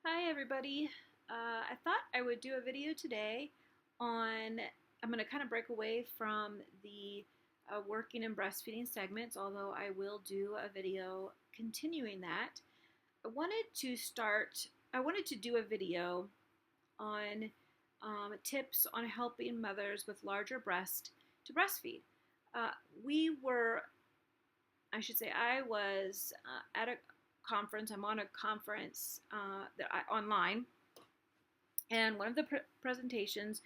Hi everybody. I thought I would do a video today on, I'm going to kind of break away from the working and breastfeeding segments, although I will do a video continuing that. I wanted to do a video on tips on helping mothers with larger breast to breastfeed. Uh, we were, I should say, I was at a conference. I'm on a conference online, and one of the presentations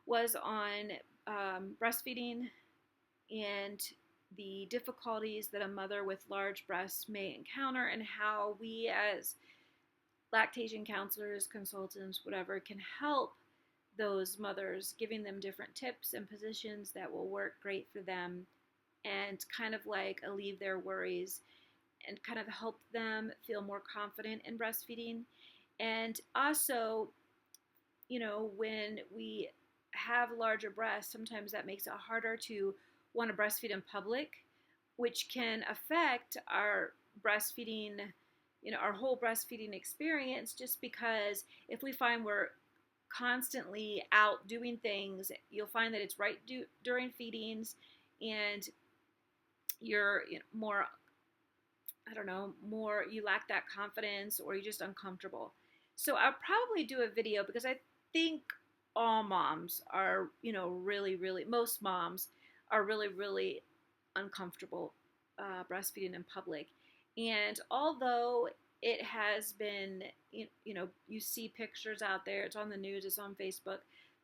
was on breastfeeding and the difficulties that a mother with large breasts may encounter, and how we as lactation counselors, consultants, whatever, can help those mothers, giving them different tips and positions that will work great for them and kind of like alleviate their worries and kind of help them feel more confident in breastfeeding. And also, when we have larger breasts, sometimes that makes it harder to want to breastfeed in public, which can affect our breastfeeding, our whole breastfeeding experience, just because if we find we're constantly out doing things, you'll find that it's right during feedings and you're more, I don't know, more, you lack that confidence or you're just uncomfortable. So I'll probably do a video because I think all moms are, most moms are really uncomfortable breastfeeding in public. And although it has been, you see pictures out there, it's on the news, it's on Facebook,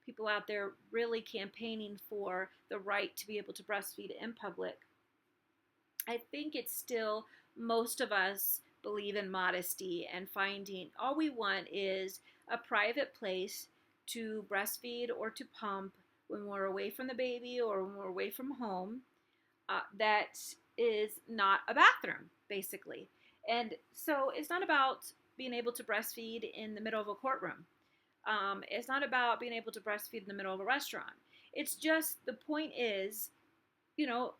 people out there really campaigning for the right to be able to breastfeed in public, I think it's still, most of us believe in modesty and finding all we want is a private place to breastfeed or to pump when we're away from the baby or when we're away from home, that is not a bathroom, basically. And so it's not about being able to breastfeed in the middle of a courtroom. It's not about being able to breastfeed in the middle of a restaurant. It's just, the point is, you know,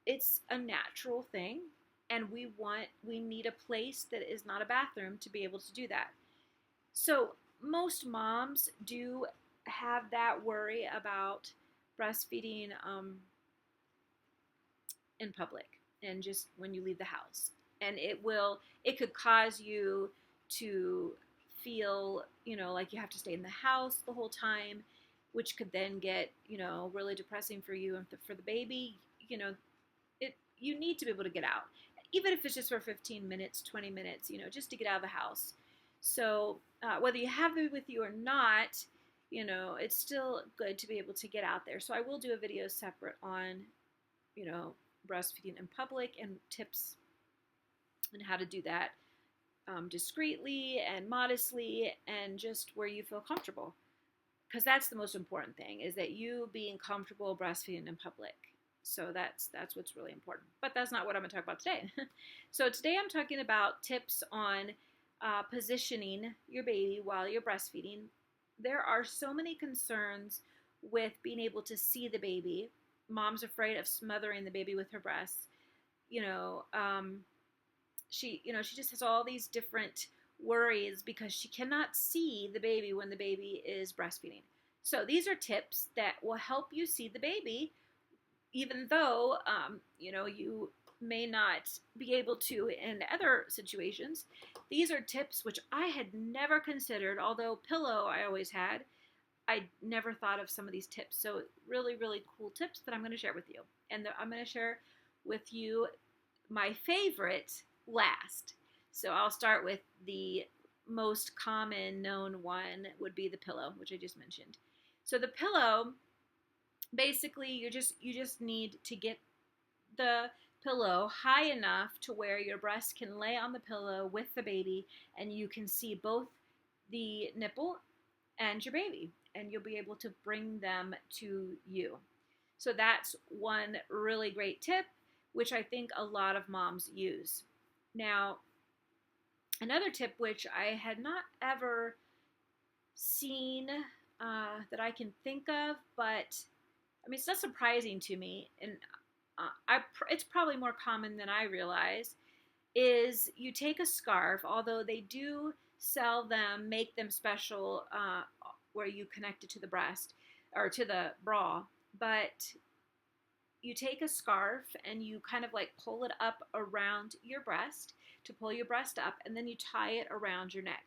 it's a natural thing, and we need a place that is not a bathroom to be able to do that. So most moms do have that worry about breastfeeding in public and just when you leave the house, and it could cause you to feel like you have to stay in the house the whole time, which could then get really depressing for you and for the baby. You need to be able to get out, even if it's just for 15 minutes, 20 minutes, just to get out of the house. So whether you have it with you or not, it's still good to be able to get out there. So I will do a video separate on, breastfeeding in public and tips and how to do that discreetly and modestly and just where you feel comfortable. Because that's the most important thing, is that you being comfortable breastfeeding in public. So that's what's really important. But that's not what I'm going to talk about today. So today I'm talking about tips on positioning your baby while you're breastfeeding. There are so many concerns with being able to see the baby. Mom's afraid of smothering the baby with her breasts. She just has all these different worries because she cannot see the baby when the baby is breastfeeding. So these are tips that will help you see the baby, even though, you may not be able to in other situations. These are tips which I had never considered, although pillow I always had. I never thought of some of these tips. So really cool tips that I'm going to share with you. And I'm going to share with you my favorite last. So I'll start with the most common known one would be the pillow, which I just mentioned. So the pillow, basically, you just need to get the pillow high enough to where your breast can lay on the pillow with the baby and you can see both the nipple and your baby, and you'll be able to bring them to you. So that's one really great tip, which I think a lot of moms use. Now, another tip which I had not ever seen that I can think of, but I mean, it's not surprising to me, and it's probably more common than I realize, is you take a scarf, although they do sell them, make them special, where you connect it to the breast or to the bra, but you take a scarf and you kind of like pull it up around your breast to pull your breast up, and then you tie it around your neck.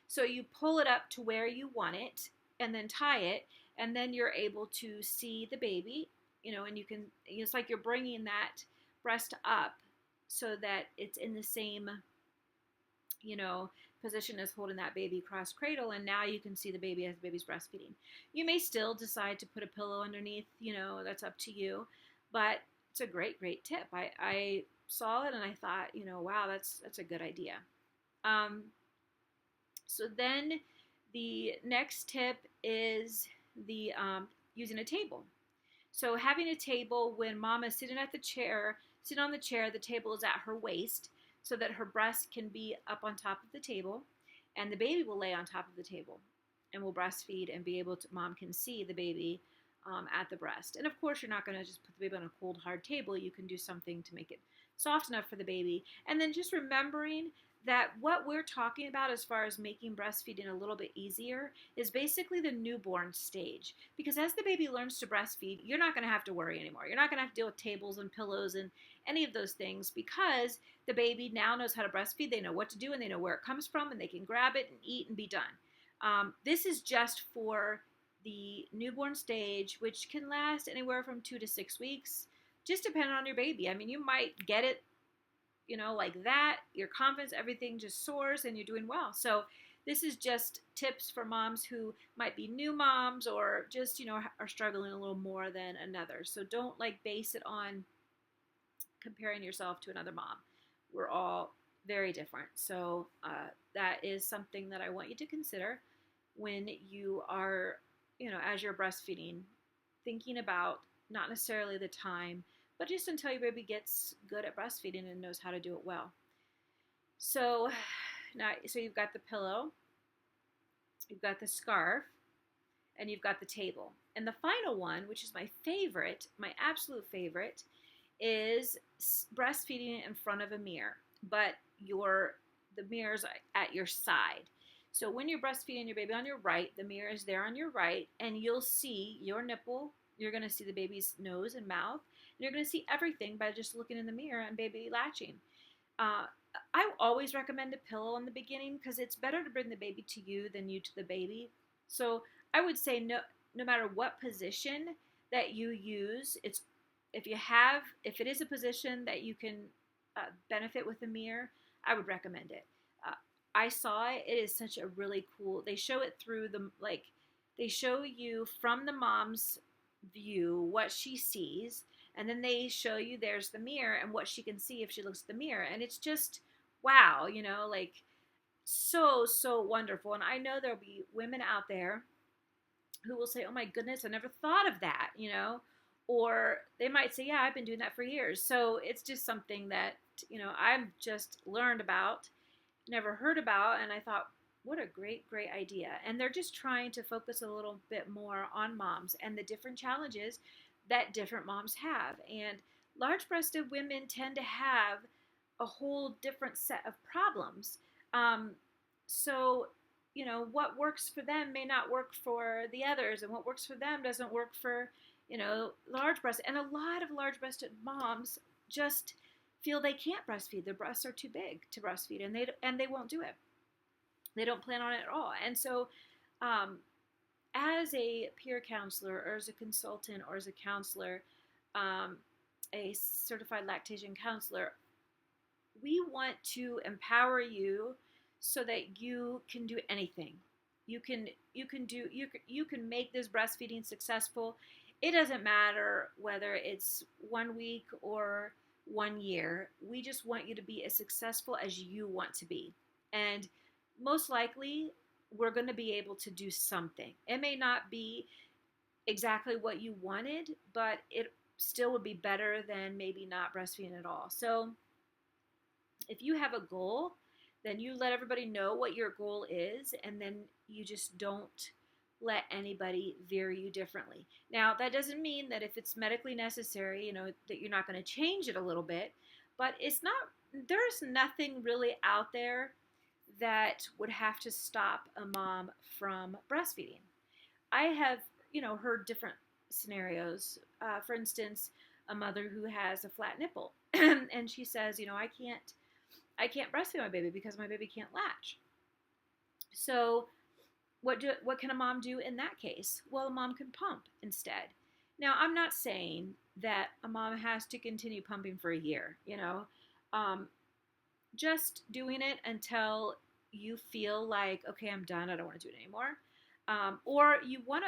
So you pull it up to where you want it and then tie it, and then you're able to see the baby, and you can, it's like you're bringing that breast up so that it's in the same, you know, position as holding that baby cross cradle, and now you can see the baby as the baby's breastfeeding. You may still decide to put a pillow underneath, that's up to you, but it's a great, great tip. I saw it and I thought, wow, that's a good idea. So then the next tip is the using a table. So having a table when mom is sitting on the chair, the table is at her waist so that her breast can be up on top of the table, and the baby will lay on top of the table and will breastfeed and be able to, mom can see the baby at the breast. And of course, you're not going to just put the baby on a cold, hard table. You can do something to make it soft enough for the baby. And then just remembering that what we're talking about as far as making breastfeeding a little bit easier is basically the newborn stage. Because as the baby learns to breastfeed, you're not going to have to worry anymore. You're not going to have to deal with tables and pillows and any of those things, because the baby now knows how to breastfeed. They know what to do and they know where it comes from, and they can grab it and eat and be done. This is just for the newborn stage, which can last anywhere from 2 to 6 weeks, just depending on your baby. I mean, you might get it, like that, your confidence, everything just soars and you're doing well. So this is just tips for moms who might be new moms or just, are struggling a little more than another. So don't base it on comparing yourself to another mom. We're all very different. So that is something that I want you to consider when you are, as you're breastfeeding, thinking about not necessarily the time, but just until your baby gets good at breastfeeding and knows how to do it well. So you've got the pillow, you've got the scarf, and you've got the table. And the final one, which is my favorite, my absolute favorite, is breastfeeding in front of a mirror, but the mirror's at your side. So when you're breastfeeding your baby on your right, the mirror is there on your right, and you'll see your nipple. You're going to see the baby's nose and mouth. And you're going to see everything by just looking in the mirror and baby latching. I always recommend a pillow in the beginning because it's better to bring the baby to you than you to the baby. So I would say no matter what position that you use, if it is a position that you can benefit with a mirror, I would recommend it. I saw it. It is such a really cool. They show it through they show you from the mom's view what she sees, and then they show you there's the mirror and what she can see if she looks at the mirror, and it's just wow, so wonderful. And I know there'll be women out there who will say, oh my goodness, I never thought of that, or they might say, yeah, I've been doing that for years. So it's just something that I've just learned about, never heard about, and I thought, what a great, great idea. And they're just trying to focus a little bit more on moms and the different challenges that different moms have. And large-breasted women tend to have a whole different set of problems. So, what works for them may not work for the others, and what works for them doesn't work for, large breast. And a lot of large-breasted moms just feel they can't breastfeed. Their breasts are too big to breastfeed, and they won't do it. They don't plan on it at all. And so as a peer counselor or as a consultant or as a counselor, a certified lactation counselor, we want to empower you so that you can do anything. You can make this breastfeeding successful. It doesn't matter whether it's 1 week or 1 year. We just want you to be as successful as you want to be. And most likely, we're going to be able to do something. It may not be exactly what you wanted, but it still would be better than maybe not breastfeeding at all. So if you have a goal, then you let everybody know what your goal is, and then you just don't let anybody veer you differently. Now, that doesn't mean that if it's medically necessary, that you're not going to change it a little bit, but it's not there's nothing really out there that would have to stop a mom from breastfeeding. I have, heard different scenarios. For instance, a mother who has a flat nipple, and she says, I can't breastfeed my baby because my baby can't latch. So, what can a mom do in that case? Well, a mom can pump instead. Now, I'm not saying that a mom has to continue pumping for a year. Um, just doing it until you feel like, okay, I'm done. I don't want to do it anymore. Or you want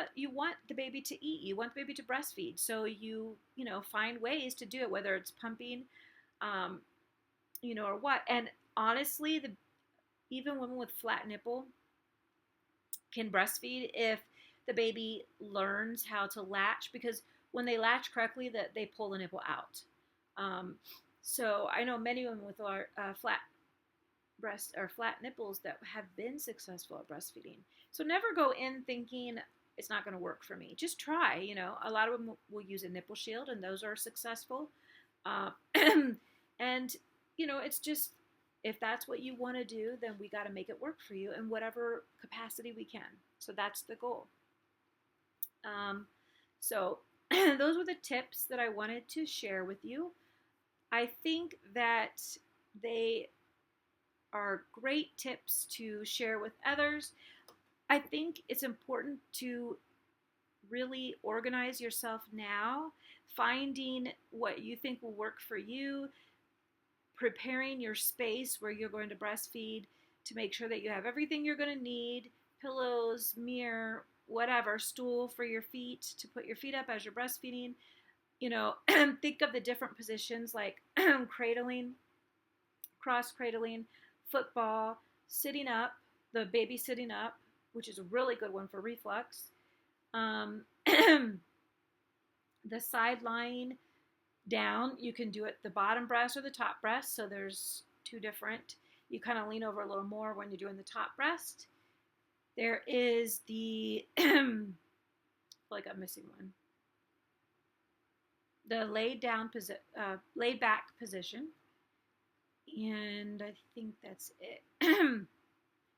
the baby to eat. You want the baby to breastfeed. So find ways to do it, whether it's pumping, um, or what. And honestly, even women with flat nipple can breastfeed if the baby learns how to latch, because when they latch correctly, that they pull the nipple out. So I know many women with flat breast or flat nipples that have been successful at breastfeeding. So never go in thinking it's not going to work for me. Just try. A lot of them will use a nipple shield, and those are successful. Uh, and it's just, if that's what you want to do, then we got to make it work for you in whatever capacity we can. So that's the goal. So those were the tips that I wanted to share with you. I think that they are great tips to share with others. I think it's important to really organize yourself now, finding what you think will work for you, preparing your space where you're going to breastfeed to make sure that you have everything you're going to need, pillows, mirror, whatever, stool for your feet to put your feet up as you're breastfeeding. Think of the different positions like cradling, cross cradling, football, sitting up, the baby sitting up, which is a really good one for reflux. The side lying down, you can do it the bottom breast or the top breast. So there's two different. You kind of lean over a little more when you're doing the top breast. There is the, I feel like I'm missing one. The laid back position. And I think that's it.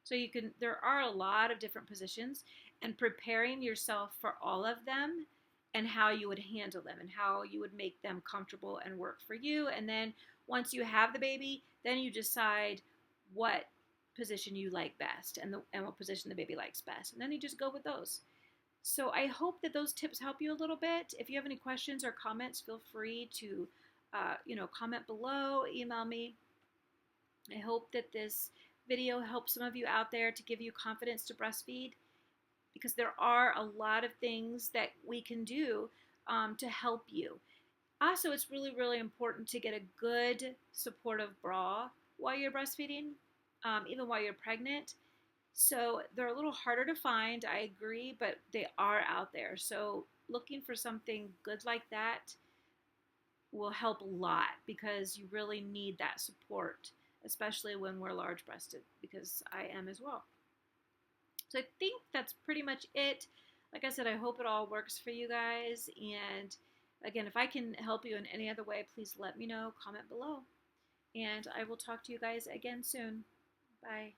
So there are a lot of different positions, and preparing yourself for all of them and how you would handle them and how you would make them comfortable and work for you. And then once you have the baby, then you decide what position you like best and what position the baby likes best. And then you just go with those. So I hope that those tips help you a little bit. If you have any questions or comments, feel free to comment below, email me. I hope that this video helps some of you out there to give you confidence to breastfeed, because there are a lot of things that we can do to help you. Also, it's really, really important to get a good supportive bra while you're breastfeeding, even while you're pregnant. So they're a little harder to find, I agree, but they are out there. So looking for something good like that will help a lot, because you really need that support, especially when we're large breasted, because I am as well. So I think that's pretty much it. Like I said, I hope it all works for you guys. And again, if I can help you in any other way, please let me know, comment below. And I will talk to you guys again soon. Bye.